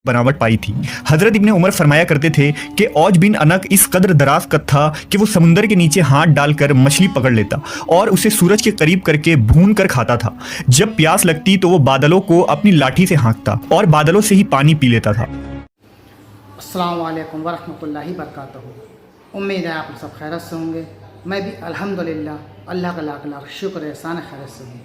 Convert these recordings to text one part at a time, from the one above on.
बनावट पाई थी। हजरत इब्ने उमर फरमाया करते थे कि औज बिन अनक इस कदर दराज कद था कि वो समुंदर के नीचे हाथ डालकर मछली पकड़ लेता और उसे सूरज के करीब करके भून कर खाता था। जब प्यास लगती तो वो बादलों को अपनी लाठी से हाँकता और बादलों से ही पानी पी लेता था। अस्सलामु अलैकुम वरहमतुल्लाहि वबरकातुहू। उम्मीद है आप सब खैरत से होंगे। मैं भी अल्हम्दुलिल्लाह अल्लाह का लाख लाख शुक्र एहसान खैरत से हूँ।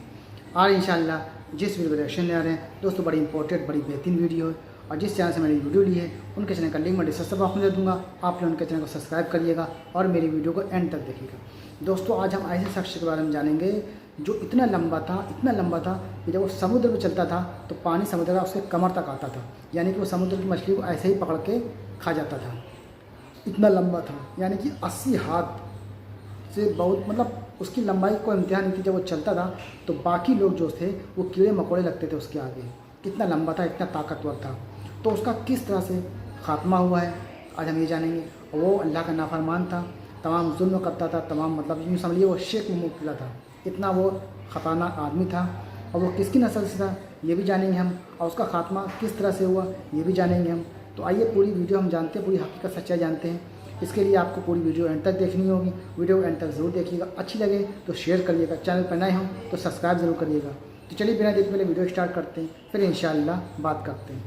और इंशाअल्लाह जिस वीडियो रिएक्शन ले आ रहे हैं दोस्तों, बड़ी इंपॉर्टेंट बड़ी बेहतरीन वीडियो है। और जिस चैनल से मैंने वीडियो ली है उनके चैनल का लिंक मैं डिस्क्रिप्शन बॉक्स में दे दूँगा। आप लोग उनके चैनल को सब्सक्राइब करिएगा और मेरी वीडियो को एंड तक देखिएगा। दोस्तों, आज हम ऐसे शख्स के बारे में जानेंगे जो इतना लंबा था कि जब वो समुद्र में चलता था तो पानी समुद्र का उसके कमर तक आता था। यानी कि वो समुद्र की मछली को ऐसे ही पकड़ के खा जाता था। इतना लंबा था, यानी कि 80 हाथ से बहुत, मतलब उसकी लंबाई को इम्तिहान नहीं थी। जब वो चलता था तो बाकी लोग जो थे वो कीड़े मकोड़े लगते थे उसके आगे। इतना लंबा था, इतना ताकतवर था। तो उसका किस तरह से खात्मा हुआ है आज हम ये जानेंगे। और वो अल्लाह का नाफरमान था, तमाम जुल्म करता था, तमाम मतलब यूँ समझिए वो शेख में मुब्तला था। इतना वो खतरनाक आदमी था। और वो किसकी नस्ल से था ये भी जानेंगे हम, और उसका खात्मा किस तरह से हुआ ये भी जानेंगे हम। तो आइए पूरी वीडियो हम जानते हैं, पूरी हकीकत सच्चाई जानते हैं। इसके लिए आपको पूरी वीडियो एंड तक देखनी होगी। वीडियो एंड तक ज़रूर देखिएगा, अच्छी लगे तो शेयर करिएगा, चैनल पर नए हों तो सब्सक्राइब ज़रूर करिएगा। तो चलिए बिना देखे पहले वीडियो स्टार्ट करते हैं, फिर इंशाअल्लाह बात करते हैं।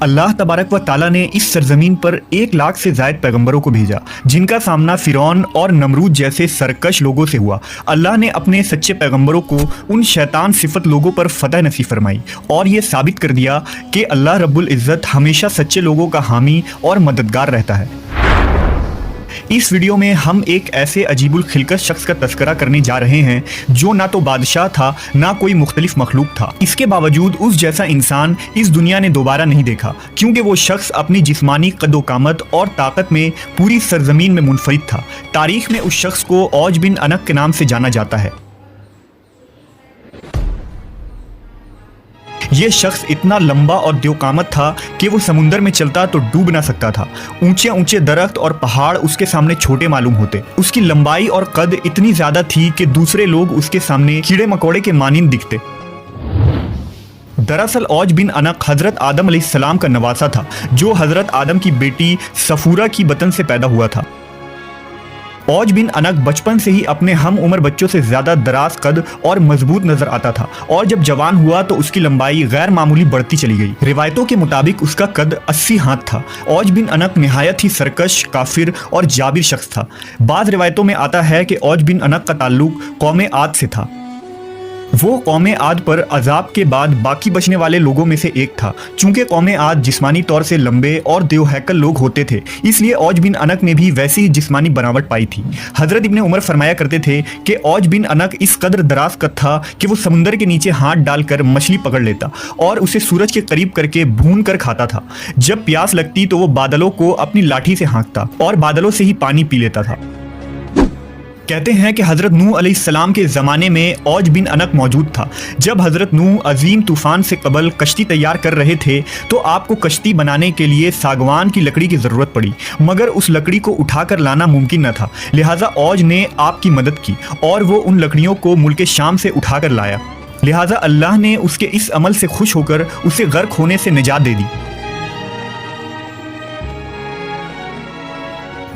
अल्लाह तबारक व ताला ने इस सरजमीन पर 1 लाख से ज़ायद पैगंबरों को भेजा, जिनका सामना फिरौन और नमरूद जैसे सरकश लोगों से हुआ। अल्लाह ने अपने सच्चे पैगंबरों को उन शैतान सिफत लोगों पर फतह नसीब फरमाई और ये साबित कर दिया कि अल्लाह रब्बुल इज़्ज़त हमेशा सच्चे लोगों का हामी और मददगार रहता है। इस वीडियो में हम एक ऐसे अजीबुल खिलकत शख्स का तस्करा करने जा रहे हैं जो ना तो बादशाह था ना कोई मुख्तलिफ मखलूक था। इसके बावजूद उस जैसा इंसान इस दुनिया ने दोबारा नहीं देखा, क्योंकि वो शख्स अपनी जिस्मानी कद्दो-कामत और ताकत में पूरी सरजमीन में मुनफरिद था। तारीख में उस शख्स को औज बिन अनक के नाम से जाना जाता है। ये शख्स इतना लंबा और द्योकामत था कि वो समुंदर में चलता तो डूब ना सकता था। ऊंचे ऊंचे दरख्त और पहाड़ उसके सामने छोटे मालूम होते। उसकी लंबाई और कद इतनी ज्यादा थी कि दूसरे लोग उसके सामने कीड़े मकोड़े के मानिंद दिखते। दरअसल औज बिन अनक हजरत आदम अलैहिस्सलाम का नवासा था, जो हजरत आदम की बेटी सफूरा की बतन से पैदा हुआ था। औज बिन अनक बचपन से ही अपने हम उम्र बच्चों से ज्यादा दराज कद और मजबूत नजर आता था, और जब जवान हुआ तो उसकी लंबाई गैर मामूली बढ़ती चली गई। रिवायतों के मुताबिक उसका कद 80 हाथ था। औज बिन अनक निहायत ही सरकश, काफिर और जाबिर शख्स था। बाज़ रिवायतों में आता है कि औज बिन अनक का ताल्लुक कौम आद से था। वो कौम आद पर अजाब के बाद बाकी बचने वाले लोगों में से एक था। चूंकि कौम आद जिस्मानी तौर से लंबे और देवहैकल लोग होते थे, इसलिए औज बिन अनक ने भी वैसी ही जिस्मानी बनावट पाई थी। हजरत इब्ने उमर फरमाया करते थे कि औज बिन अनक इस कदर दराज कद था कि वो समुंदर के नीचे हाथ डालकर मछली पकड़ लेता और उसे सूरज के करीब करके भून कर खाता था। जब प्यास लगती तो वो बादलों को अपनी लाठी से हाँकता और बादलों से ही पानी पी लेता था। कहते हैं कि हज़रत नूह अलैहिस्सलाम के ज़माने में औज बिन अनक मौजूद था। जब हज़रत नूह अजीम तूफ़ान से कबल कश्ती तैयार कर रहे थे तो आपको कश्ती बनाने के लिए सागवान की लकड़ी की ज़रूरत पड़ी, मगर उस लकड़ी को उठाकर लाना मुमकिन न था। लिहाजा औज ने आपकी मदद की और वो उन लकड़ियों को मुल्क शाम से उठाकर लाया। लिहाजा अल्लाह ने उसके इस अमल से खुश होकर उसे गर्क होने से निजात दे दी।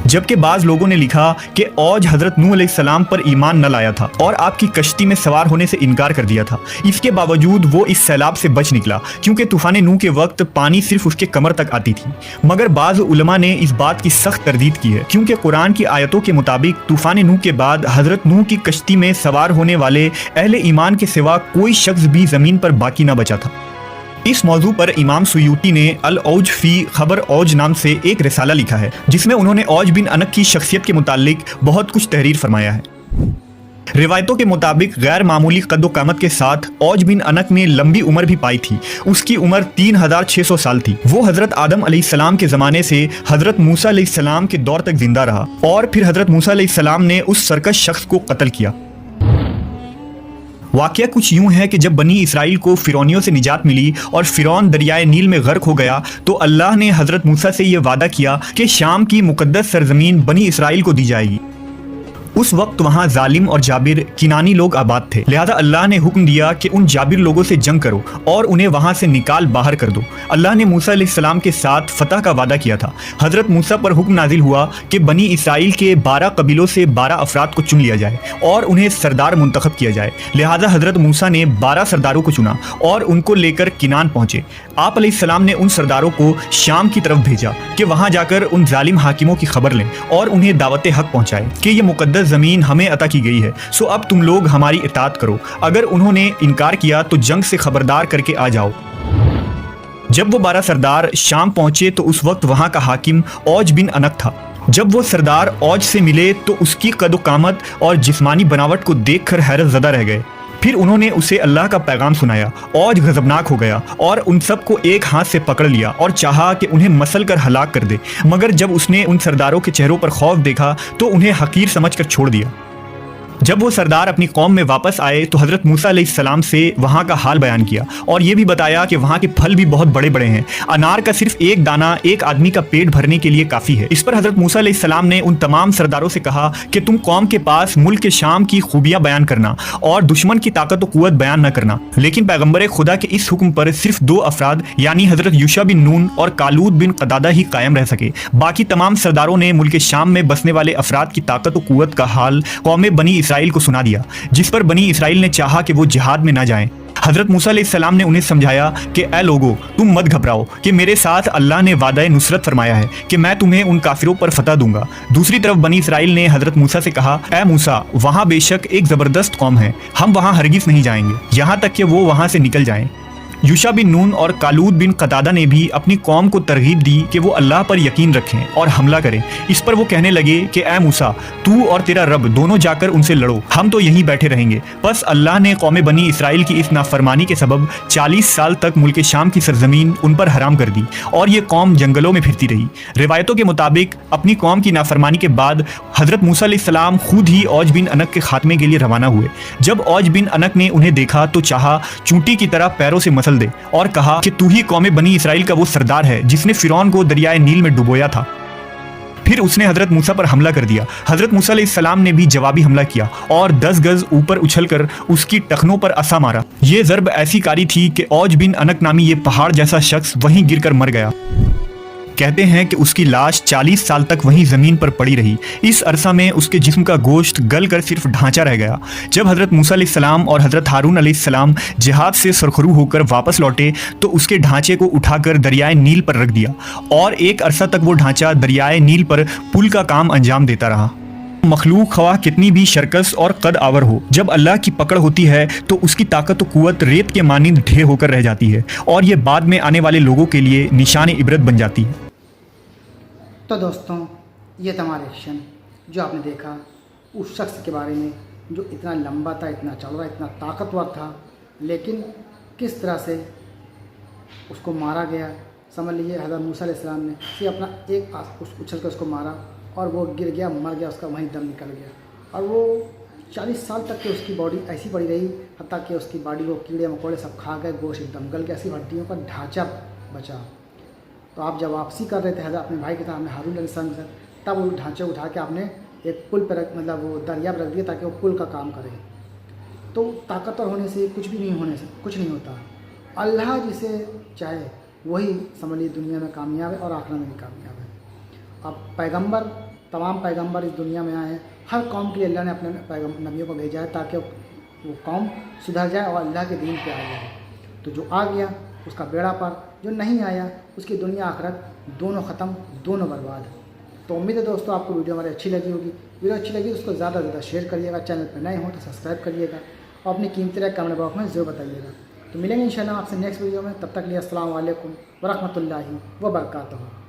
जबकि बाज़ लोगों ने लिखा कि औज हजरत नूह अलैहिस्सलाम पर ईमान न लाया था और आपकी कश्ती में सवार होने से इनकार कर दिया था। इसके बावजूद वो इस सैलाब से बच निकला, क्योंकि तूफान नूह के वक्त पानी सिर्फ उसके कमर तक आती थी। मगर बाज़ उलमा ने इस बात की सख्त तरदीद की है, क्योंकि कुरान की आयतों के मुताबिक तूफान नूह के बाद हजरत नूह की कश्ती में सवार होने वाले अहले ईमान के सिवा कोई शख्स भी ज़मीन पर बाकी न बचा था। इस मौजू पर इमाम सुयूती ने अल औज फी खबर औज नाम से एक रिसाला लिखा है, जिसमें उन्होंने औज बिन अनक की शख्सियत के मुतालिक बहुत कुछ तहरीर फरमाया है। रिवायतों के मुताबिक गैर मामूली कद्दो-कामत के साथ औज बिन अनक ने लंबी उम्र भी पाई थी। उसकी उम्र 3600 साल थी। वो हजरत आदम अलैहिस्सलाम के ज़माने से हजरत मूसा अलैहिस्सलाम के दौर तक जिंदा रहा और फिर हजरत मूसा अलैहिस्सलाम ने उस सरकश शख्स को कत्ल किया। वाक़या कुछ यूं है कि जब बनी इसराइल को फिरौनियों से निजात मिली और फिरौन दरियाए नील में गर्क हो गया तो अल्लाह ने हजरत मूसा से यह वादा किया कि शाम की मुकद्दस सरजमीन बनी इसराइल को दी जाएगी। उस वक्त वहाँ जालिम और जाबिर किनानी लोग आबाद थे, लिहाजा अल्लाह ने हुक्म दिया कि उन जाबिर लोगों से जंग करो और उन्हें वहाँ से निकाल बाहर कर दो। अल्लाह ने मूसा अलैहिस्सलाम के साथ फतह का वादा किया था। हज़रत मूसा पर हुक्म नाजिल हुआ कि बनी इसराइल के 12 कबीलों से 12 अफराद को चुन लिया जाए और उन्हें सरदार मुंतखब किया जाए। लिहाजा हज़रत मूसा ने 12 सरदारों को चुना और उनको लेकर किनान पहुँचे। आप अलैहिस्सलाम ने उन सरदारों को शाम की तरफ भेजा कि वहाँ जाकर उन जालिम हाकिमों की खबर लें और उन्हें दावत हक पहुँचाएं कि ये मुकद्दस ज़मीन हमें अता की गई है, सो अब तुम लोग हमारी इताअत करो। अगर उन्होंने इनकार किया तो जंग से खबरदार करके आ जाओ। जब वो 12 सरदार शाम पहुंचे तो उस वक्त वहां का हाकिम औज बिन अनक था। जब वो सरदार औज से मिले तो उसकी कद कामत और जिस्मानी बनावट को देखकर हैरत ज़दा रह गए। फिर उन्होंने उसे अल्लाह का पैगाम सुनाया। औज गजबनाक हो गया और उन सबको एक हाथ से पकड़ लिया और चाहा कि उन्हें मसल कर हलाक कर दे, मगर जब उसने उन सरदारों के चेहरों पर खौफ देखा तो उन्हें हकीर समझकर छोड़ दिया। जब वो सरदार अपनी कौम में वापस आए तो हज़रत मूसा अलैहिस्सलाम से वहाँ का हाल बयान किया और ये भी बताया कि वहाँ के फल भी बहुत बड़े बड़े हैं। अनार का सिर्फ एक दाना एक आदमी का पेट भरने के लिए काफ़ी है। इस पर हज़रत मूसा अलैहिस्सलाम ने उन तमाम सरदारों से कहा कि तुम कौम के पास मुल्क के शाम की खूबियाँ बयान करना और दुश्मन की ताकत व क़ुव्वत बयान न करना। लेकिन पैगम्बर खुदा के इस हुक्म पर सिर्फ 2 अफराद यानी हज़रत यूशा बिन नून और कालूद बिन कदादा ही कायम रह सके। बाकी तमाम सरदारों ने मुल्क शाम में बसने वाले अफराद की ताकत व क़ुव्वत का हाल कौम बनी इसराइल को सुना दिया, जिस पर बनी इसराइल ने चाहा कि वो जिहाद में ना जाएं। हज़रत मूसा अलैहिस्सलाम ने उन्हें समझाया कि ए लोगो, तुम मत घबराओ कि मेरे साथ अल्लाह ने वादा नुसरत फरमाया है कि मैं तुम्हें उन काफिरों पर फतह दूंगा। दूसरी तरफ बनी इसराइल ने हज़रत मूसा से कहा, ए मूसा, वहाँ बेशक एक ज़बरदस्त कौम है, हम वहाँ हरगिज़ नहीं जाएंगे यहाँ तक कि वो वहाँ से निकल जाएं। यूशा बिन नून और कालूद बिन कतादा ने भी अपनी कौम को तरगीब दी कि वो अल्लाह पर यकीन रखें और हमला करें। इस पर वो कहने लगे कि ए मूसा, तू और तेरा रब दोनों जाकर उनसे लड़ो, हम तो यहीं बैठे रहेंगे। बस अल्लाह ने कौम बनी इसराइल की इस नाफरमानी के सबब 40 साल तक मुल्क शाम की सरजमीन उन पर हराम कर दी और ये कौम जंगलों में फिरती रही। रिवायतों के मुताबिक अपनी कौम की नाफरमानी के बाद हज़रत मूसा अलैहिस्सलाम खुद ही औज बिन अनक के खात्मे के लिए रवाना हुए। जब औज बिन अनक ने उन्हें देखा तो चाहा चूंटी की तरह पैरों से मसल दे और कहा कि तू ही कौम बनी इसराइल का वो सरदार है जिसने फिरौन को दरियाए नील में डुबोया था। फिर उसने हज़रत मूसा पर हमला कर दिया। हज़रत मूसा अलैहिस्सलाम ने भी जवाबी हमला किया और 10 गज ऊपर उछलकर उसकी टखनों पर असा मारा। ये ज़रब ऐसी कारी थी कि औज बिन अनक नामी ये पहाड़ जैसा शख्स वहीं गिरकर मर गया। कहते हैं कि उसकी लाश 40 साल तक वहीं ज़मीन पर पड़ी रही। इस अरसा में उसके जिस्म का गोश्त गल कर सिर्फ ढांचा रह गया। जब हज़रत मूसा अलैहिस्सलाम और हज़रत हारून अलैहिस्सलाम जिहाद से सरखरू होकर वापस लौटे तो उसके ढांचे को उठाकर दरियाए नील पर रख दिया और एक अरसा तक वो ढांचा दरियाए नील पर पुल का काम अंजाम देता रहा। मखलूक ख्वाह कितनी भी शरकस और कद आवर हो, जब अल्लाह की पकड़ होती है तो उसकी ताकत व कुव्वत रेत के मानिंद ढेर होकर रह जाती है और ये बाद में आने वाले लोगों के लिए निशान इबरत बन जाती है। तो दोस्तों, ये था हमारा रिएक्शन जो आपने देखा उस शख्स के बारे में जो इतना लंबा था, इतना चौड़ा, इतना ताकतवर था, लेकिन किस तरह से उसको मारा गया। समझ लीजिए हज़रत मूसा अलैहिस्सलाम ने सिर्फ अपना एक उछल कर उसको मारा और वो गिर गया, मर गया, उसका वहीं दम निकल गया। और वो 40 साल तक की उसकी बॉडी ऐसी पड़ी रही, हत्ता कि उसकी बॉडी को कीड़े मकोड़े सब खा गए, गोश्त एकदम गल गया, सिर्फ हड्डियों का ढांचा बचा। तो आप जब वापसी कर रहे थे हज़रत अपने भाई के साथ, हारून अलैहिस्सलाम के साथ, तब वो ढांचे उठा के आपने एक पुल पर मतलब वो दरिया पर रख दिया ताकि वो पुल का काम करे। तो ताकतवर होने से कुछ भी नहीं, होने से कुछ नहीं होता। अल्लाह जिसे चाहे वही समझ लीजिए दुनिया में कामयाब है और आखिरत में भी कामयाब है। अब पैगंबर, तमाम पैगंबर इस दुनिया में आए हैं, हर कौम के लिए अल्लाह ने अपने नबियों को भेजा है ताकि वो कौम सुधर जाए और अल्लाह के दीन पे आ जाए। तो जो आ गया उसका बेड़ा पार, जो नहीं आया उसकी दुनिया आखिरत दोनों ख़त्म, दोनों बर्बाद। तो उम्मीद है दोस्तों आपको वीडियो हमारी अच्छी लगी होगी। वीडियो अच्छी लगी तो उसको ज़्यादा से ज़्यादा शेयर करिएगा, चैनल पर नए हो तो सब्सक्राइब करिएगा और अपनी कीमती राय कमेंट बॉक्स में ज़रूर बताइएगा। तो मिलेंगे इंशाल्लाह आपसे नेक्स्ट वीडियो में, तब तक लिए अस्सलाम वालेकुम व रहमतुल्लाहि व बरकातहू।